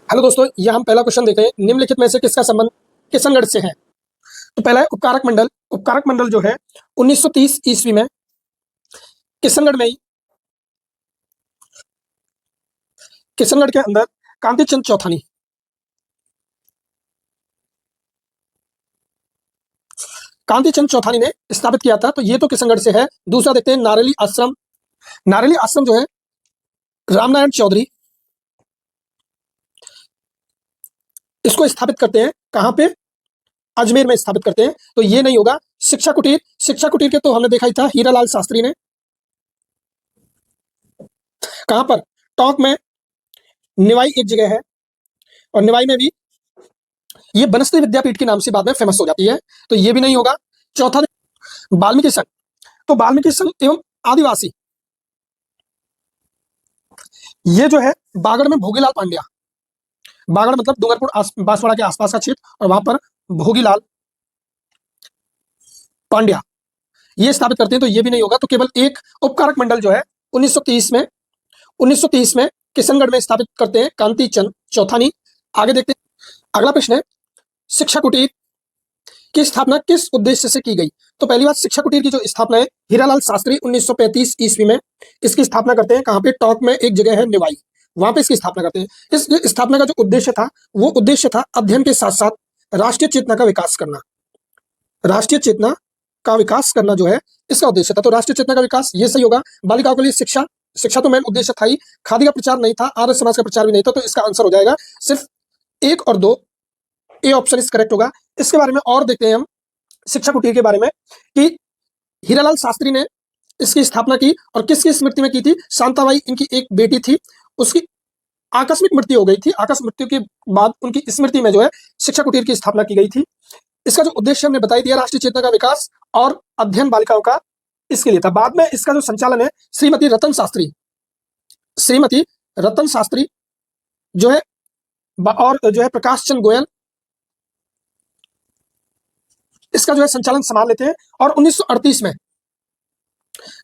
Hello दोस्तों, ये हम पहला क्वेश्चन देख रहे हैं। निम्नलिखित में से किसका संबंध किशनगढ़ से है? तो पहला है उपकारक मंडल। उपकारक मंडल जो है 1930 ईस्वी में किशनगढ़ में ही, किशनगढ़ के अंदर कांतिचंद चौथानी, कांतिचंद चौथानी ने स्थापित किया था। तो ये तो किशनगढ़ से है। दूसरा देखते हैं नारेली आश्रम। नारेली आश्रम जो है रामनारायण चौधरी इसको स्थापित करते हैं। कहाँ पे? अजमेर में स्थापित करते हैं। तो ये नहीं होगा। शिक्षा कुटीर, शिक्षा कुटीर के तो हमने देखा ही था, हीरालाल शास्त्री ने। कहाँ पर? टोंक में निवाई एक जगह है, और निवाई में भी ये बनस्पति विद्यापीठ के नाम से बाद में फेमस हो जाती है। तो ये भी नहीं होगा। चौथा वाल्मीकि संघ। तो वाल्मीकि संघ एवं आदिवासी, ये जो है बागड़ में भोगीलाल पांड्या। बागड़ मतलब डूंगरपुर बांसवाड़ा के आसपास का क्षेत्र, और वहां पर भोगीलाल पांड्या ये स्थापित करते हैं। तो ये भी नहीं होगा। तो केवल एक उपकारक मंडल जो है 1930 में 1930 में किशनगढ़ में स्थापित करते हैं कांतिचंद चौथानी। आगे देखते हैं। अगला प्रश्न है, शिक्षा कुटीर की स्थापना किस उद्देश्य से की गई? तो पहली बात, शिक्षा कुटीर की जो स्थापना है हीरालाल शास्त्री 1935 ईस्वी में इसकी स्थापना करते हैं। कहाँ पे? टोंक में एक जगह है निवाई, वहां पे इसकी स्थापना करते हैं। इस स्थापना का जो उद्देश्य था, वो उद्देश्य था अध्ययन के साथ साथ राष्ट्रीय चेतना का विकास करना। राष्ट्रीय चेतना का विकास करना जो है इसका उद्देश्य था। तो राष्ट्रीय चेतना का विकास ये सही होगा। बालिकाओं के लिए शिक्षा, शिक्षा तो मेन उद्देश्य था ही। खादी का प्रचार नहीं था, आर्य समाज का प्रचार भी नहीं था। तो इसका आंसर हो जाएगा सिर्फ एक और दो, ए ऑप्शन इस करेक्ट होगा। इसके बारे में और देखते हैं हम, शिक्षा कुटीर के बारे में, कि हीरालाल शास्त्री ने इसकी स्थापना की और किसकी स्मृति में की थी? शांताबाई इनकी एक बेटी थी, उसकी आकस्मिक मृत्यु हो गई थी। आकस्मिक मृत्यु के बाद उनकी स्मृति में जो है शिक्षा कुटीर की स्थापना की गई थी। इसका जो उद्देश्य हमने बताई दिया, राष्ट्रीय चेतना का विकास और अध्ययन बालिकाओं का, इसके लिए था। बाद में इसका जो संचालन है श्रीमती रतन शास्त्री, श्रीमती रतन शास्त्री जो है, और जो है प्रकाश चंद गोयल इसका जो है संचालन संभाल लेते हैं। और 1938 में,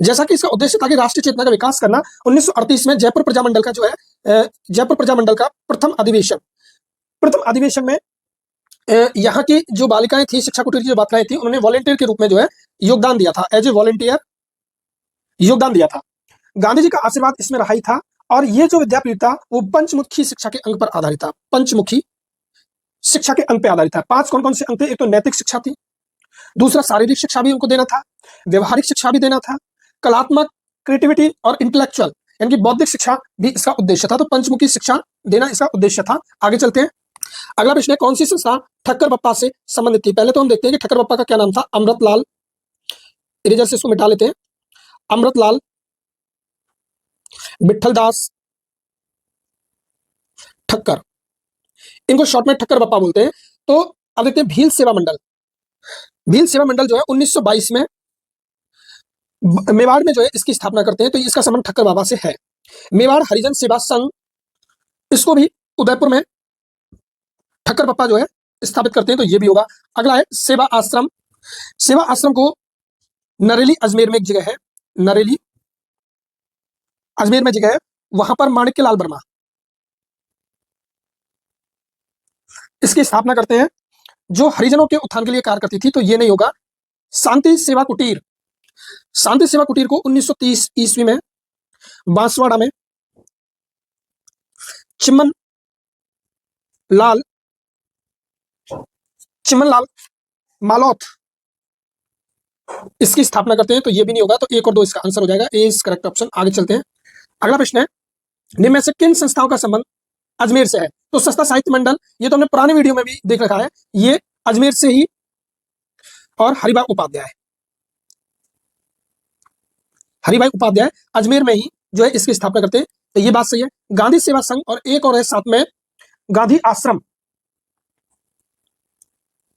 जैसा कि इसका उद्देश्य था कि राष्ट्रीय चेतना का विकास करना, 1938 में जयपुर प्रजामंडल का जो है जयपुर प्रजामंडल का प्रथम अधिवेशन में यहाँ की जो बालिकाएं थी, शिक्षा कुटीर की जो बालिकाएं थी, उन्होंने वॉलेंटियर के रूप में जो है योगदान दिया था। एज ए वॉलेंटियर योगदान दिया था। गांधी जी का आशीर्वाद इसमें रहा ही था। और ये जो विद्यापीठ था वो पंचमुखी शिक्षा के अंग पर आधारित था। पंचमुखी शिक्षा के अंग पर आधारित था। 5 कौन कौन से अंग थे? एक तो नैतिक शिक्षा थी, दूसरा शारीरिक शिक्षा भी उनको देना था, व्यवहारिक शिक्षा भी देना था, कलात्मक, क्रिएटिविटी और इंटेलेक्चुअल यानी कि बौद्धिक शिक्षा भी इसका उद्देश्य था। तो पंचमुखी शिक्षा देना इसका उद्देश्य था। आगे चलते हैं। अगला प्रश्न है, कौन सी संस्था ठक्कर बप्पा से संबंधित थी? पहले तो हम देखते हैं कि ठक्कर बप्पा का क्या नाम था। अमृतलाल, इरेजर से इसको मिटा लेते हैं। अमृतलाल विठलदास ठक्कर, इनको शॉर्ट में ठक्कर बप्पा बोलते हैं। तो अब देखते हैं भील सेवा मंडल। भील सेवा मंडल जो है 1922 में मेवाड़ में जो है इसकी स्थापना करते हैं। तो इसका संबंध ठक्कर बाबा से है। मेवाड़ हरिजन सेवा संघ, इसको भी उदयपुर में ठक्कर बप्पा जो है स्थापित करते हैं। तो ये भी होगा। अगला है सेवा आश्रम। सेवा आश्रम को नरेली अजमेर में एक जगह है, नरेली अजमेर में जगह है, वहां पर माणिक्यलाल वर्मा इसकी स्थापना करते हैं, जो हरिजनों के उत्थान के लिए कार्य करती थी। तो ये नहीं होगा। शांति सेवा कुटीर, शांति सेवा कुटीर को 1930 ईस्वी में बांसवाड़ा में चिमन लाल मालौथ इसकी स्थापना करते हैं। तो ये भी नहीं होगा। तो 1 और 2 इसका आंसर हो जाएगा। ए इज करेक्ट ऑप्शन। आगे चलते हैं। अगला प्रश्न है, निम्न में से किन संस्थाओं का संबंध अजमेर से है? तो सस्ता साहित्य मंडल, ये तो हमने पुराने वीडियो में भी देख रखा है, ये अजमेर से ही। और हरिभाई उपाध्याय, हरिभाई उपाध्याय अजमेर में ही जो है इसकी स्थापना करते हैं। तो ये बात सही है। गांधी सेवा संघ और एक और है साथ में गांधी आश्रम,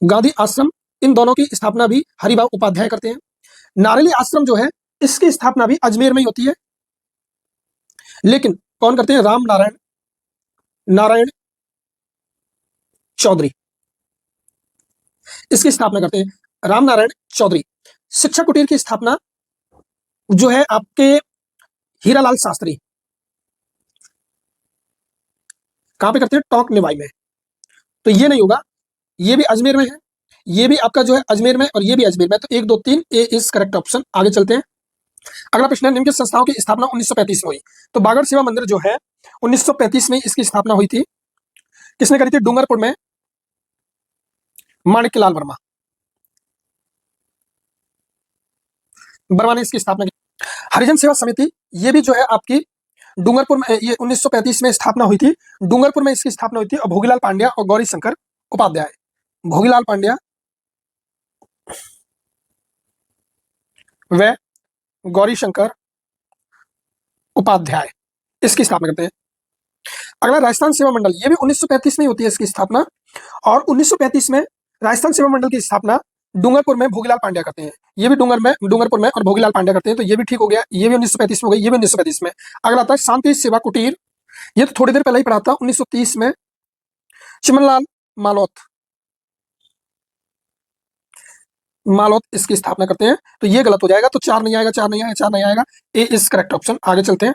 गांधी आश्रम, इन दोनों की स्थापना भी हरिभाई उपाध्याय करते हैं। नारेली आश्रम जो है इसकी स्थापना भी अजमेर में ही होती है, लेकिन कौन करते हैं? राम नारायण चौधरी इसकी स्थापना करते हैं। राम नारायण चौधरी। शिक्षा कुटीर की स्थापना जो है आपके हीरालाल शास्त्री कहाँ पे करते हैं, टोंक निवाई में। तो ये नहीं होगा, ये भी अजमेर में है, ये भी आपका जो है अजमेर में, और ये भी अजमेर में। तो 1 2 3 ए इज करेक्ट ऑप्शन। आगे चलते हैं। अगला प्रश्न है, निम्नलिखित संस्थाओं की स्थापना 1935 में हुई। तो बागड़ सेवा मंदिर जो है 1935 में इसकी स्थापना हुई थी। किसने करी थी, डूंगरपुर में माणिक्यलाल वर्मा ने इसकी स्थापना की। हरिजन सेवा समिति, ये भी जो है आपकी डूंगरपुर में, ये 1935 में स्थापना हुई थी, डूंगरपुर में इसकी स्थापना हुई थी। और भोगीलाल पांड्या और गौरी शंकर उपाध्याय, भोगीलाल पांड्या व गौरी शंकर उपाध्याय इसकी स्थापना करते हैं। अगला राजस्थान सेवा मंडल, ये भी 1935 में ही होती है इसकी स्थापना, और 1935 में राजस्थान सेवा मंडल की स्थापना डूंगरपुर में भोगीलाल पांड्या करते हैं। ये भी डूंगरपुर में और भोगीलाल पांड्या करते हैं। तो ये भी ठीक हो गया, ये भी 1935 में हो गई, ये भी 1935 में। अगला आता है शांति सेवा कुटीर, ये तो थोड़ी देर पहले ही पढ़ा था, 1930 में चिमनलाल मालोत इसकी स्थापना करते हैं। तो ये गलत हो जाएगा, तो 4 नहीं आएगा, 4 नहीं आएगा, 4 नहीं आएगा, ए इज करेक्ट ऑप्शन। आगे चलते हैं।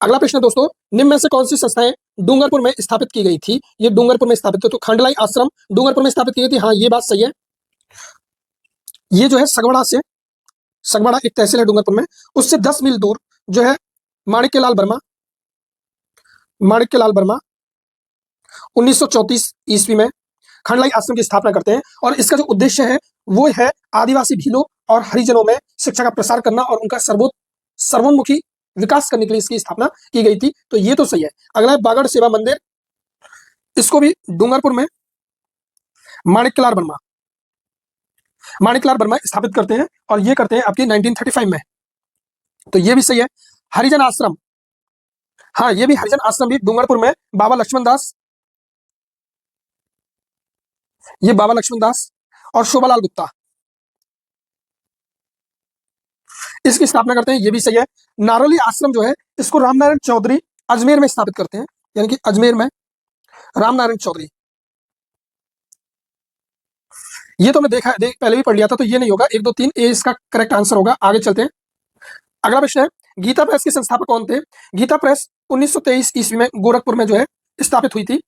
अगला प्रश्न दोस्तों, निम्न में से कौन सी संस्थाएं डूंगरपुर में स्थापित की गई थी। ये डूंगरपुर में स्थापित, तो खंडलाई आश्रम डूंगरपुर में स्थापित की गई थी, हाँ ये बात सही है। ये जो है सगवाड़ा एक तहसील है डूंगरपुर में, उससे 10 मील दूर जो है माणिक्यलाल वर्मा 1934 ईस्वी में खंडलाई आश्रम की स्थापना करते हैं। और इसका जो उद्देश्य है वो है आदिवासी भीलों और हरिजनों में शिक्षा का प्रसार करना और उनका सर्वोन्मुखी विकास करने के लिए इसकी स्थापना की गई थी। तो ये तो सही है। अगला है बागड़ सेवा मंदिर, इसको भी डूंगरपुर में माणिक्यलाल वर्मा स्थापित करते हैं, और ये करते हैं आपकी 1935 में। तो ये भी सही है। हरिजन आश्रम, हाँ ये भी हरिजन आश्रम भी डूंगरपुर में बाबा लक्ष्मण दास और शोभालाल गुप्ता इसकी स्थापना करते हैं, ये भी सही है। नारोली आश्रम जो है इसको रामनारायण चौधरी अजमेर में स्थापित करते हैं, यानी कि अजमेर में रामनारायण चौधरी। ये तो हमने पहले भी पढ़ लिया था, तो ये नहीं होगा। 1 2 3 ए इसका करेक्ट आंसर होगा। आगे चलते हैं। अगला प्रश्न है, गीता प्रेस के संस्थापक कौन थे। गीता प्रेस 1923 ईस्वी में गोरखपुर में जो है स्थापित हुई थी,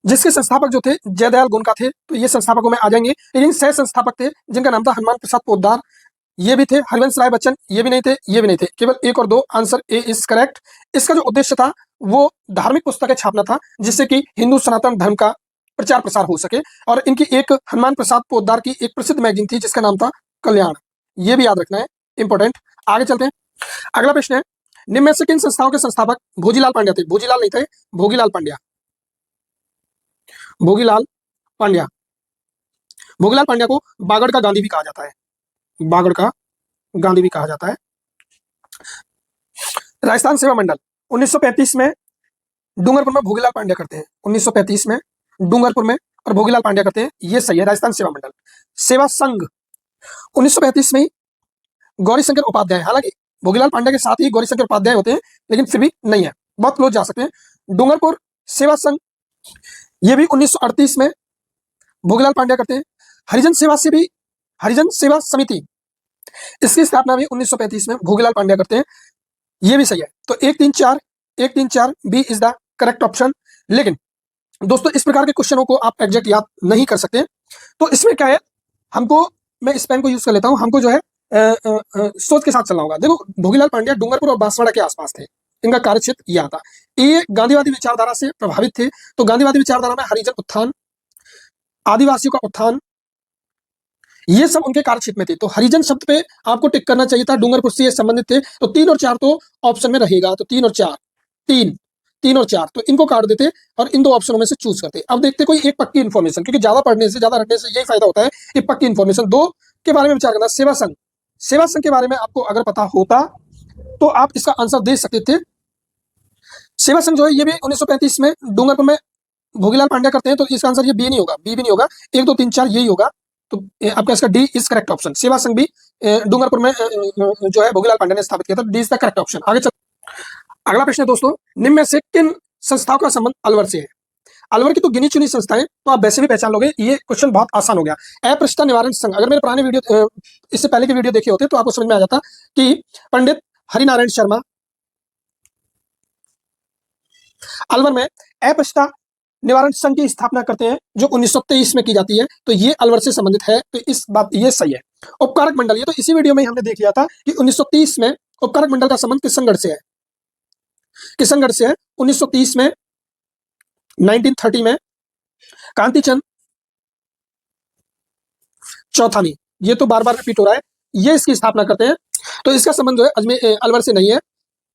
जिसके संस्थापक जो थे जयदयाल गोनका थे। तो ये संस्थापकों में आ जाएंगे। लेकिन 6 संस्थापक थे जिनका नाम था हनुमान प्रसाद पोद्दार, ये भी थे। हरिवंश राय बच्चन, ये भी नहीं थे, ये भी नहीं थे। केवल 1 और 2 आंसर ए इज करेक्ट। इसका जो उद्देश्य था वो धार्मिक पुस्तकें छापना था, जिससे कि हिंदू सनातन धर्म का प्रचार प्रसार हो सके। और इनकी एक हनुमान प्रसाद पोद्दार की एक प्रसिद्ध मैगजीन थी जिसका नाम था कल्याण, ये भी याद रखना है, इंपॉर्टेंट। आगे चलते हैं। अगला प्रश्न है, निम्न में से किन संस्थाओं के संस्थापक भोजीलाल पांड्या थे। भोजीलाल नहीं थे, भोगीलाल पांड्या को बागड़ का गांधी भी कहा जाता है, राजस्थान सेवा मंडल 1935 में डूंगरपुर में भोगीलाल पांड्या करते हैं। 1935 में डूंगरपुर में और भोगीलाल पांड्या करते हैं, ये सही है। राजस्थान सेवा मंडल। सेवा संघ 1935 में गौरी शंकर उपाध्याय, हालांकि भोगीलाल पांड्या के साथ ही गौरी शंकर उपाध्याय होते हैं, लेकिन फिर भी नहीं है, बहुत क्लोज जा सकते हैं। डूंगरपुर सेवा संघ, ये भी 1938 में भोगीलाल पांड्या करते हैं। हरिजन सेवा समिति, इसकी स्थापना भी 1935 में भोगीलाल पांड्या करते हैं, ये भी सही है। तो 1 3 4 B is the correct option. लेकिन दोस्तों इस प्रकार के क्वेश्चनों को आप एग्जैक्ट याद नहीं कर सकते, तो इसमें क्या है, हमको, मैं इस पेन को यूज कर लेता हूं, हमको जो है सोच के साथ चलना होगा। देखो भोगीलाल पांड्या डूंगरपुर और बांसवाड़ा के आसपास थे, इनका कार्यक्षेत्र यह था। ये गांधीवादी विचारधारा से प्रभावित थे, तो गांधीवादी विचारधारा में हरिजन उत्थान, आदिवासियों का उत्थान, ये सब उनके कार्यक्षेत्र में थे। तो हरिजन शब्द पे आपको टिक करना चाहिए था, डूंगरपुर से ये संबंधित थे। तो 3 और 4 तो ऑप्शन में रहेगा, तो 3 और 4 तो इनको काट देते और इन 2 ऑप्शनों में से चूज करते। अब देखते कोई एक पक्की इन्फॉर्मेशन, क्योंकि ज्यादा पढ़ने से, ज्यादा रटने से यही फायदा होता है कि पक्की इन्फॉर्मेशन 2 के बारे में विचार करना। सेवा संघ के बारे में आपको अगर पता होता तो आप इसका आंसर दे सकते थे। सेवा संघ जो है ये भी 1935 में डूंगरपुर में भोगीलाल पांड्या करते हैं, तो इसका आंसर ये बी भी नहीं होगा। 1 2 3 4 यही होगा, तो आपका इसका डी इज करेक्ट ऑप्शन। सेवा संघ भी डूंगरपुर में जो है भोगीलाल पांड्या ने स्थापित किया था, D is the correct option. आगे चल, अगला प्रश्न है दोस्तों, निम्न में से किन संस्थाओं का संबंध अलवर से है। अलवर की तो गिनी चुनी संस्थाएं, तो आप वैसे भी पहचान लोगे, ये क्वेश्चन बहुत आसान हो गया। अपृष्ठता निवारण संघ, अगर मेरे पुराने वीडियो, इससे पहले के वीडियो देखे होते तो आपको समझ में आ जाता कि पंडित हरिनारायण शर्मा अलवर में अस्पृश्यता निवारण संघ की स्थापना करते हैं जो 1923 में की जाती है, तो ये अलवर से संबंधित है, तो इस बात ये सही है। उपकारक मंडल, ये तो इसी वीडियो में हमने देख लिया था कि 1930 में उपकारक मंडल का संबंध किशनगढ़ से है, किशनगढ़ से है। 1930 में 1930 में कांतिचंद चौथानी, ये तो बार बार रिपीट हो रहा है, ये इसकी स्थापना करते हैं, तो इसका संबंध जो है अजमेर अलवर से नहीं है।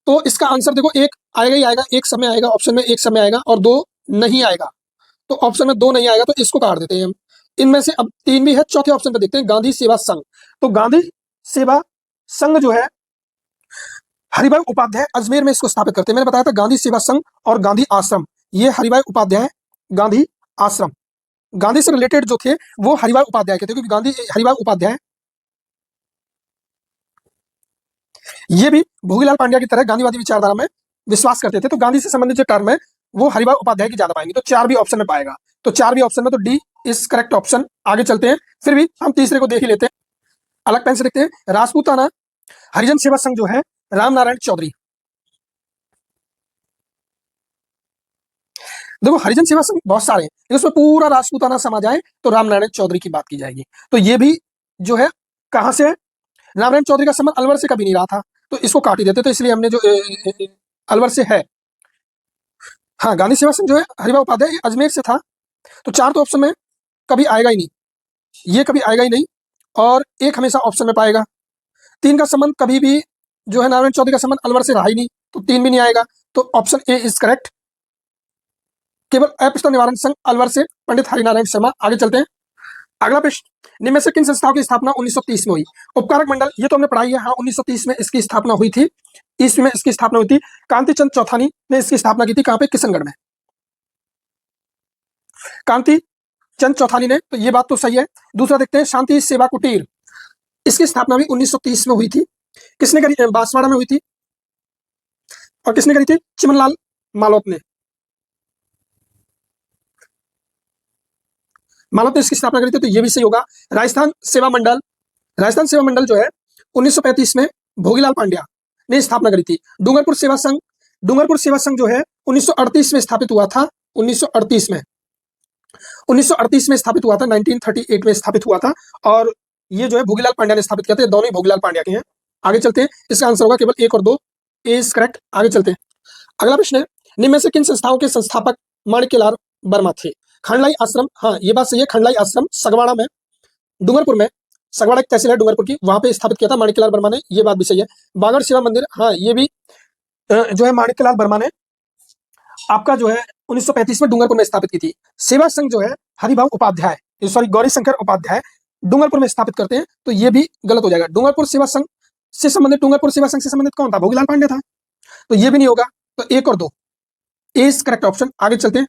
तो इसका आंसर देखो एक आएगा ही आएगा, एक समय आएगा ऑप्शन में, एक समय आएगा और दो नहीं आएगा, तो ऑप्शन में दो नहीं आएगा तो इसको काट देते हैं हम। इनमें से अब तीन भी है, चौथे ऑप्शन पे देखते हैं गांधी सेवा संघ। तो गांधी सेवा संघ जो है हरिभाई उपाध्याय अजमेर में इसको स्थापित करते हैं। मैंने बताया था गांधी सेवा संघ और गांधी आश्रम, ये हरिभाई उपाध्याय गांधी आश्रम, गांधी से रिलेटेड जो थे वो हरिभाई उपाध्याय के थे, क्योंकि गांधी हरिभाई उपाध्याय ये भी भोगीलाल पांड्या की तरह गांधीवादी विचारधारा में विश्वास करते थे, तो गांधी से संबंधित जो टर्म है वो हरिभाई उपाध्याय की ज्यादा पाएंगे, तो चार भी ऑप्शन में पाएगा, तो चार भी ऑप्शन में, तो डी इज करेक्ट ऑप्शन। आगे चलते हैं, फिर भी हम तीसरे को देख ही लेते हैं, अलग पेन से देखते हैं। राजपूताना हरिजन सेवा संघ जो है राम नारायण चौधरी, देखो हरिजन सेवा संघ बहुत सारे हैं लेकिन उसमें पूरा राजपूताना समाज आए तो राम नारायण चौधरी की बात की जाएगी, तो ये भी जो है कहां से है, नारायण चौधरी का संबंध अलवर से कभी नहीं रहा था, तो इसको काट ही देते, तो इसलिए हमने जो अलवर से है। हाँ, गांधी सेवा संघ जो है हरिभाई उपाध्याय अजमेर से था, तो चार तो ऑप्शन में कभी आएगा ही नहीं, ये कभी आएगा ही नहीं, और एक हमेशा ऑप्शन में पाएगा। तीन का संबंध कभी भी जो है नारायण चौधरी का संबंध अलवर से रहा ही नहीं, तो तीन भी नहीं आएगा, तो ऑप्शन ए इज करेक्ट। केवल अस्पृश्यता निवारण संघ अलवर से पंडित हरिनारायण शर्मा। आगे चलते हैं, अगला प्रश्न, निम्न में से किन संस्थाओं की स्थापना 1930 में हुई? उपकारक मंडल, ये तो हमने पढ़ाई है, हाँ 1930 में इसकी स्थापना हुई थी, ईस्वी में इसकी स्थापना हुई थी। कांतिचंद चौथानी ने इसकी स्थापना की थी, कहां पे? किशनगढ़ में। कांतिचंद चौथानी ने, तो ये बात तो सही है। दूसरा देखते हैं, शांति सेवा कुटीर, इसकी स्थापना भी 1930 में हुई थी, किसने करी? बांसवाड़ा में हुई थी, और किसने करी थी? चिमनलाल मालौत ने, मालौत ने इसकी स्थापना करी थी, तो ये भी सही होगा। राजस्थान सेवा मंडल, राजस्थान सेवा मंडल जो है 1935 में भोगीलाल पांड्या ने स्थापना करी थी। डूंगरपुर सेवा संघ, डूंगरपुर सेवा संघ जो है 1938 में स्थापित हुआ था, 1938 में, 1938 में स्थापित हुआ था, 1938 में स्थापित हुआ था, और ये जो है भोगीलाल पांड्या ने स्थापित किया था, दोनों ही भोगीलाल पांड्या के हैं। आगे चलते हैं, इसका आंसर होगा केवल एक और दो, ए इज करेक्ट। आगे चलते हैं, अगला प्रश्न है, निम्न में से किन संस्थाओं के संस्थापक माणिक्यलाल वर्मा थे? खंडलाई आश्रम, हाँ ये बात सही है, खंडलाई आश्रम सगवाड़ा में, डूंगरपुर में, सगवाड़ा एक तहसील है डूंगरपुर की, वहां पे स्थापित किया था माणिक्यलाल वर्मा ने, ये बात भी सही है। बागड़ सेवा मंदिर, हाँ ये भी जो है माणिक्यलाल वर्मा ने आपका जो है 1935 में डूंगरपुर में स्थापित की थी। सेवा संघ जो है हरिभाऊ उपाध्याय, सॉरी गौरी शंकर उपाध्याय डूंगरपुर में स्थापित करते हैं, तो ये भी गलत हो जाएगा। डूंगरपुर सेवा संघ से संबंधित, डूंगरपुर सेवा संघ से संबंधित कौन था? भोगीलाल पांड्या था, तो ये भी नहीं होगा, तो एक और दो, ए इज करेक्ट ऑप्शन। आगे चलते हैं,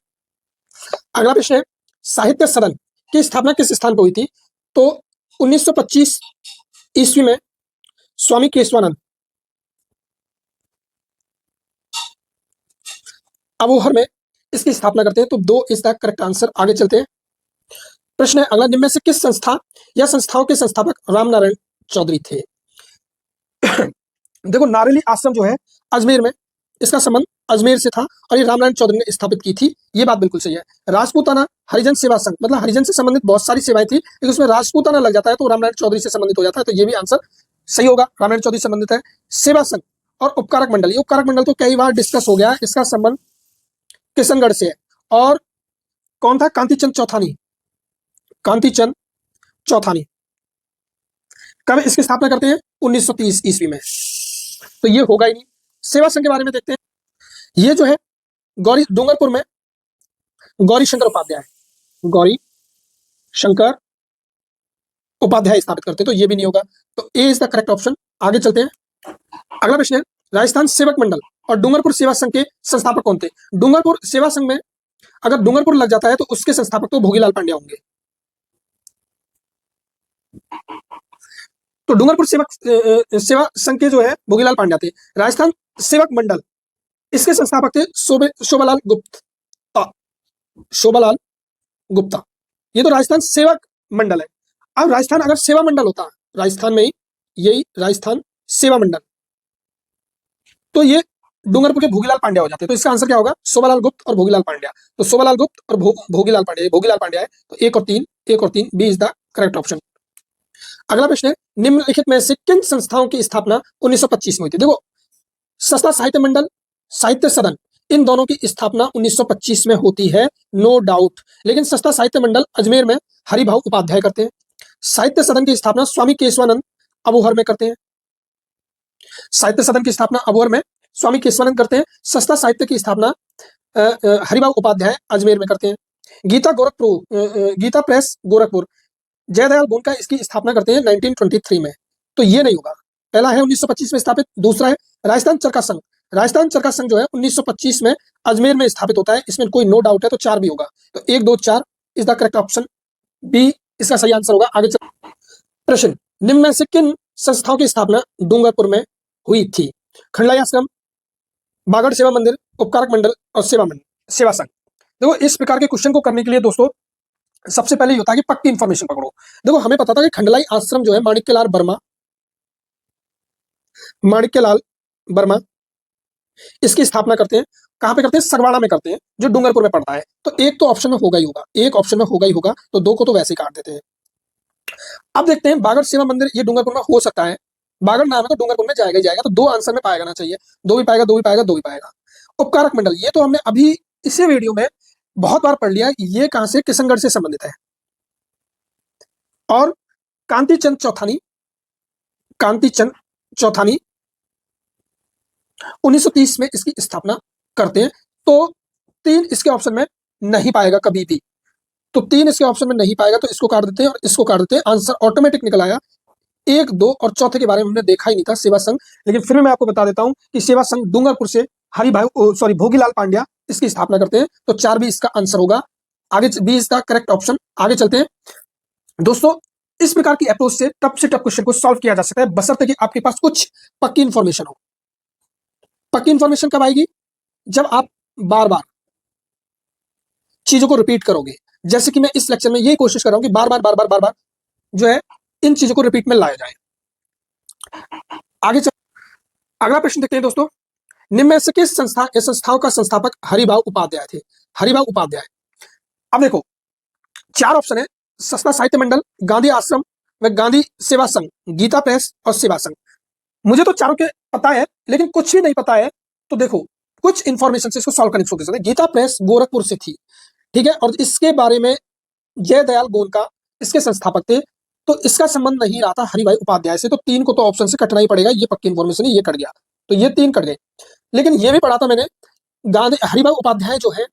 अगला प्रश्न है, साहित्य सदन की स्थापना किस स्थान पर हुई थी? तो 1925 ईस्वी में स्वामी केशवानंद अबोहर में इसकी स्थापना करते हैं, तो दो इसका करेक्ट आंसर। आगे चलते हैं, प्रश्न है अगला, निम्न में से किस संस्था या संस्थाओं के संस्थापक रामनारायण चौधरी थे? देखो नारेली आश्रम जो है अजमेर में, इसका संबंध अजमेर से था, और ये रामनारायण चौधरी ने स्थापित की थी, ये बात बिल्कुल सही है। राजपूताना हरिजन सेवा संघ, मतलब हरिजन से संबंधित बहुत सारी सेवाएं थी, लेकिन उसमें राजपूताना लग जाता है तो रामनारायण चौधरी से संबंधित हो जाता है, तो ये भी आंसर सही होगा, रामनारायण चौधरी से संबंधित है। सेवा संघ और उपकारक मंडल, ये उपकारक मंडल तो कई बार डिस्कस हो गया, इसका संबंध किशनगढ़ से है, और कौन था? कांतिचंद चौथानी, कांतिचंद चौथानी कब इसकी स्थापना करते हैं? 1930 ईस्वी में, तो ये होगा ही नहीं। सेवा संघ के बारे में देखते हैं, ये जो है गौरी डूंगरपुर में गौरी शंकर उपाध्याय, गौरी शंकर उपाध्याय स्थापित करते हैं, तो ये भी नहीं होगा, तो ए इज द करेक्ट ऑप्शन। आगे चलते हैं, अगला प्रश्न है, राजस्थान सेवक मंडल और डूंगरपुर सेवा संघ के संस्थापक कौन थे? डूंगरपुर सेवा संघ में अगर डूंगरपुर लग जाता है तो उसके संस्थापक तो भोगीलाल पांड्या होंगे, तो डूंगरपुर सेवा संघ के जो है भोगीलाल पांड्या थे। राजस्थान सेवक मंडल, इसके संस्थापक थे शोभालाल गुप्ता, शोभालाल गुप्ता, ये तो राजस्थान सेवक मंडल है। अब राजस्थान अगर सेवा मंडल होता, राजस्थान में ही यही राजस्थान सेवा मंडल, तो ये डूंगरपुर के भोगीलाल पांड्या हो जाते हैं। तो इसका आंसर क्या होगा? शोभालाल गुप्त और भोगीलाल पांड्या। तो शोभालाल गुप्त और भोगीलाल पांड्या, भोगीलाल पांड्या है। तो एक और तीन B is the correct option. अगला प्रश्न है, निम्नलिखित में से किन संस्थाओं की स्थापना 1925 में हुई थी? देखो, सस्ता साहित्य मंडल, साहित्य सदन, इन दोनों की स्थापना 1925 में होती है, नो डाउट। लेकिन सस्ता साहित्य मंडल अजमेर में हरिभाऊ उपाध्याय करते हैं। साहित्य सदन की स्थापना स्वामी केशवानंद अबोहर में करते हैं। साहित्य सदन की स्थापना अबोहर में स्वामी केशवानंद करते हैं। सस्ता साहित्य की स्थापना हरिभाऊ उपाध्याय अजमेर में करते हैं। गीता प्रेस गोरखपुर, जयदयाल गोंडका इसकी स्थापना करते हैं 1923 में। तो ये नहीं होगा। पहला है 1925 में स्थापित, दूसरा है राजस्थान चरखा संघ। राजस्थान चरखा संघ जो है 1925 में अजमेर में स्थापित होता है, इसमें कोई नो डाउट है। तो 4 भी होगा। तो 1 2 4 is the correct option, B इसका सही आंसर होगा। आगे चल प्रश्न, निम्न में से किन संस्थाओं की स्थापना डूंगरपुर में हुई थी? खंडलाई आश्रम, बागड़ सेवा मंदिर, उपकारक मंडल और सेवा संघ। देखो, इस प्रकार के क्वेश्चन को करने के लिए दोस्तों सबसे पहले ये होता है कि पक्की इंफॉर्मेशन पकड़ो। देखो, हमें पता था कि खंडलाई आश्रम जो है माणिक्यलाल वर्मा इसकी स्थापना करते हैं। कहां पे करते हैं? सरवाड़ा में करते हैं, जो डूंगरपुर में पड़ता है। तो एक तो ऑप्शन में होगा ही होगा, एक ऑप्शन में होगा ही होगा। तो 2 को तो वैसे ही काट देते हैं। अब देखते हैं, बागड़ सेवा मंदिर ये डूंगरपुर में हो सकता है, बागड़ नाम है तो डूंगरपुर में जाएगा ही जाएगा। तो 2 आंसर में पाएगा ना चाहिए, 2 भी पाएगा, 2 भी पाएगा, 2 भी पाएगा। उपकारक मंडल, ये तो हमने अभी इसी वीडियो में बहुत बार पढ़ लिया, ये कहां से? किशनगढ़ से संबंधित है। और कांतिचंद चौथानी 1930 में इसकी स्थापना करते हैं। तो 3 इसके ऑप्शन में नहीं पाएगा कभी भी। तो 3 इसके ऑप्शन में नहीं पाएगा, तो इसको काट देते हैं और इसको काट देते हैं। आंसर ऑटोमेटिक निकल आया। 1 2 और चौथे के बारे में हमने देखा ही नहीं था, सेवा संघ। लेकिन फिर मैं आपको बता देता हूं कि सेवा संघ डूंगरपुर से भोगीलाल पांड्या इसकी स्थापना करते हैं। तो 4 भी इसका आंसर होगा। आगे बी इसका करेक्ट ऑप्शन। आगे चलते हैं दोस्तों। इस प्रकार की अप्रोच से टफ क्वेश्चन को सॉल्व किया जा सकता है, बशर्ते कि आपके पास कुछ पक्की इंफॉर्मेशन हो। पक्की इंफॉर्मेशन कब आएगी? जब आप बार बार चीजों को रिपीट करोगे। जैसे कि मैं इस लेक्चर में यही कोशिश कर रहा हूं कि बार बार जो है इन चीजों को रिपीट में लाया जाए। आगे चल, अगला प्रश्न देखते हैं दोस्तों। निम्न में से किस संस्थाओं का संस्थापक हरिभाऊ उपाध्याय थे? हरिभाऊ उपाध्याय। अब देखो, 4 ऑप्शन है, सस्ता साहित्य मंडल, गांधी आश्रम व गांधी सेवा संघ, गीता प्रेस और सेवा संघ। मुझे तो चारों के पता है, लेकिन कुछ भी नहीं पता है। तो देखो, कुछ इंफॉर्मेशन से इसको सॉल्व करने की कोशिश करें। गीता प्रेस गोरखपुर से थी, ठीक है, और इसके बारे में जयदयाल गोंडका इसके संस्थापक थे। तो इसका संबंध नहीं रहा था हरिभाई उपाध्याय से। तो 3 को तो ऑप्शन से कटना ही पड़ेगा। ये पक्की इंफॉर्मेशन है, ये कट गया। तो ये 3 कट गए। लेकिन ये भी पढ़ा था मैंने, हरिभाई उपाध्याय जो है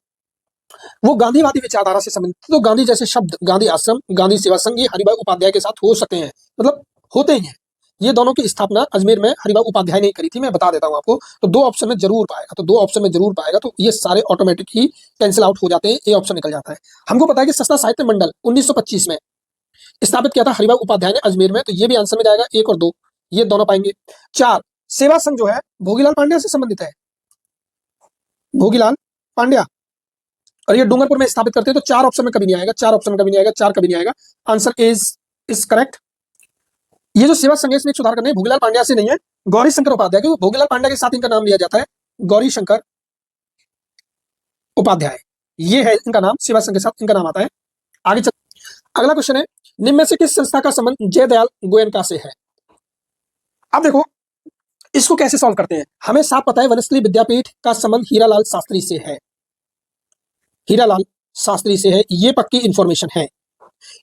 वो गांधीवादी विचारधारा से संबंधित। तो गांधी जैसे शब्द, गांधी आश्रम, गांधी सेवा संघ, ये हरिभाई उपाध्याय के साथ हो सकते हैं, मतलब होते ही हैं। ये दोनों की स्थापना अजमेर में हरिभाई उपाध्याय ने करी थी, मैं बता देता हूं आपको। तो 2 ऑप्शन में जरूर पाएगा, तो 2 ऑप्शन में जरूर पाएगा। तो ये सारे ऑटोमेटिक ही कैंसिल आउट हो जाते हैं, ए ऑप्शन निकल जाता है। हमको पता है कि सस्ता साहित्य मंडल 1925 में स्थापित किया था हरिभाई उपाध्याय ने अजमेर में। तो ये भी आंसर में जाएगा, 1 और 2 ये दोनों पाएंगे। 4 सेवा संघ जो है भोगीलाल पांड्या से संबंधित है, भोगीलाल पांड्या, और ये डूंगरपुर में स्थापित करते हैं। तो 4 ऑप्शन में कभी नहीं आएगा, 4 ऑप्शन में कभी नहीं आएगा, 4 कभी नहीं आएगा। Answer is correct. ये जो सेवा संघ है इसमें एक सुधार करना है, भोगीलाल पांड्या से नहीं है, गौरी शंकर उपाध्याय, क्योंकि भोगीलाल पांड्या के साथ इनका नाम लिया जाता है गौरी शंकर उपाध्याय। ये है इनका नाम, सेवा संघ के साथ इनका नाम आता है। आगे चल, अगला क्वेश्चन है, निम्न में से किस संस्था का संबंध जयदयाल गोयनका से है? अब देखो, इसको कैसे सॉल्व करते हैं। हमें साफ पता है वनस्थली विद्यापीठ का संबंध हीरालाल शास्त्री से है, हीरालाल शास्त्री से है, ये पक्की इंफॉर्मेशन है,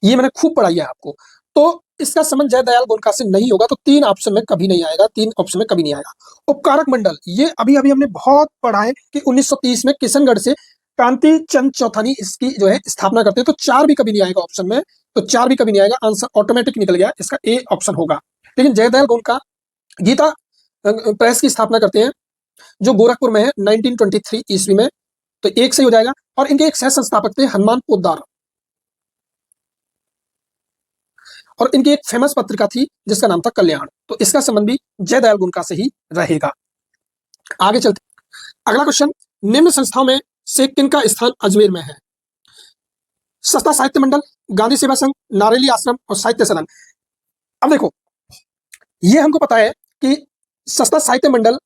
ये मैंने खूब पढ़ाई है आपको। तो इसका संबंध जयदयाल गोयनका से नहीं होगा। तो 3 ऑप्शन में कभी नहीं आएगा, 3 ऑप्शन में कभी नहीं आएगा। उपकारक मंडल, ये अभी हमने बहुत पढ़ा है कि 1930 में किशनगढ़ से कांति चंद चौथानी इसकी जो है स्थापना करते हैं। तो 4 भी कभी नहीं आएगा ऑप्शन में, तो 4 भी कभी नहीं आएगा। आंसर ऑटोमेटिक निकल गया, इसका ए ऑप्शन होगा। लेकिन जयदयाल गोयनका गीता प्रेस की स्थापना करते हैं, जो गोरखपुर में है 1923 ईस्वी में। तो 1 सही हो जाएगा। और इनके एक सह संस्थापक थे हनुमान पोद्दार, और इनकी एक फेमस पत्रिका थी जिसका नाम था कल्याण। तो इसका संबंध भी जयदयाल गोयनका से ही रहेगा। आगे चलते, अगला क्वेश्चन, निम्न संस्थाओं में से किनका स्थान अजमेर में है? सस्ता साहित्य मंडल, गांधी सेवा संघ, नारेली आश्रम और साहित्य सदन। अब देखो, ये हमको पता है कि सस्ता साहित्य मंडल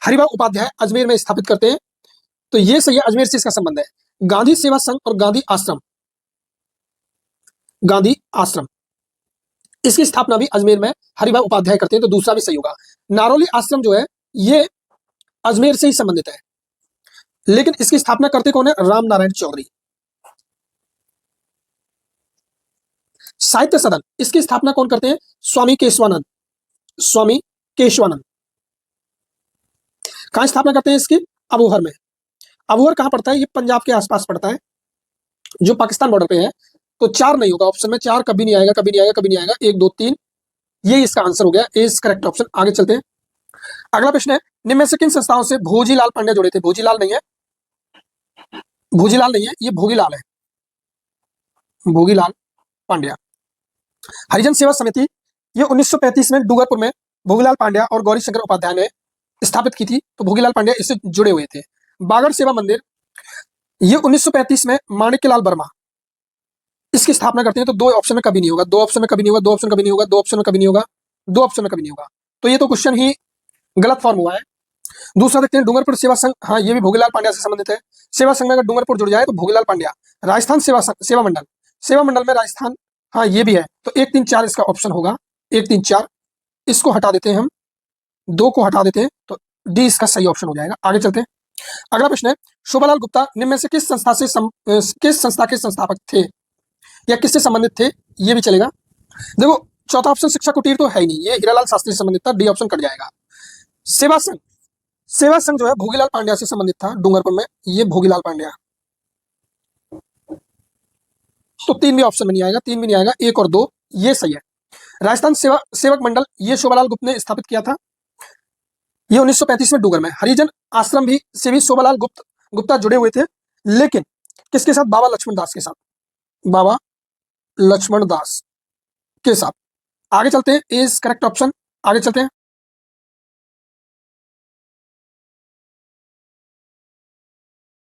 हरिभाऊ उपाध्याय अजमेर में स्थापित करते हैं, तो ये सही है, अजमेर से इसका संबंध है। गांधी सेवा संघ और गांधी आश्रम, गांधी आश्रम, इसकी स्थापना भी अजमेर में हरिभाऊ उपाध्याय करते हैं, तो दूसरा भी सही होगा। नारोली आश्रम जो है ये अजमेर से ही संबंधित है, लेकिन इसकी स्थापना करते कौन है? राम नारायण चौधरी। साहित्य सदन, इसकी स्थापना कौन करते हैं? स्वामी केशवानंद, स्वामी केशवानंद। कहां स्थापना करते हैं इसकी? अबोहर में। अबोहर कहां पड़ता है? ये पंजाब के आसपास पड़ता है, जो पाकिस्तान बॉर्डर पे है। तो 4 नहीं होगा ऑप्शन में, 4 कभी नहीं आएगा, कभी नहीं आएगा, कभी नहीं आएगा। 1 2 3 ये इसका आंसर हो गया, इज करेक्ट ऑप्शन। आगे चलते हैं। अगला प्रश्न है, निम्न में से किन संस्थाओं से भोजीलाल पांड्या जुड़े थे? भोजीलाल नहीं है, भोजीलाल नहीं है, ये भोगीलाल है, भोगीलाल पांड्या। हरिजन सेवा समिति ये 1935 में डूंगरपुर में भोगीलाल पांड्या और गौरी शंकर उपाध्याय ने स्थापित की थी, तो भोगीलाल पांड्या इससे जुड़े हुए थे। बागड़ सेवा मंदिर ये 1935 में माणिक्यलाल वर्मा इसकी स्थापना करते हैं, तो 2 ऑप्शन में कभी नहीं होगा, 2 ऑप्शन में कभी नहीं होगा, 2 ऑप्शन कभी नहीं होगा, 2 ऑप्शन में कभी नहीं होगा, 2 ऑप्शन में कभी नहीं होगा। तो ये तो क्वेश्चन ही गलत फॉर्म हुआ है। दूसरा देखते हैं, डूंगरपुर सेवा संघ, हाँ ये भी भोगीलाल पांड्या से संबंधित है। सेवा संघ में अगर डूंगरपुर जुड़ जाए तो भोगीलाल पांड्या। राजस्थान सेवा मंडल, सेवा मंडल में राजस्थान, हाँ ये भी है, तो 1 3 4 इसका ऑप्शन होगा, 1 3 4। इसको हटा देते हैं हम, 2 को हटा देते हैं, तो डी इसका सही ऑप्शन हो जाएगा। आगे चलते हैं। अगला प्रश्न है, शोभालाल गुप्ता निम्न में से किस संस्था के संस्थापक थे या किससे संबंधित थे? ये भी चलेगा। देखो चौथा ऑप्शन शिक्षा कुटीर तो है ही नहीं, ये हीरालाल शास्त्री से संबंधित था, डी ऑप्शन कट जाएगा। सेवा संघ, सेवा संघ जो है भोगीलाल पांड्या से संबंधित था डूंगरपुर में, ये भोगीलाल पांड्या, तो 3 भी ऑप्शन में नहीं आएगा, 3 भी नहीं आएगा, 1 और 2 ये सही है। राजस्थान सेवक मंडल ये शोभालाल गुप्ता ने स्थापित किया था, ये 1935 में डूंगर में। हरिजन आश्रम भी से भी शोभालाल गुप्ता जुड़े हुए थे, लेकिन किसके साथ? बाबा लक्ष्मण दास के साथ, बाबा लक्ष्मण दास के साथ। आगे चलते हैं, इज करेक्ट ऑप्शन। आगे चलते हैं।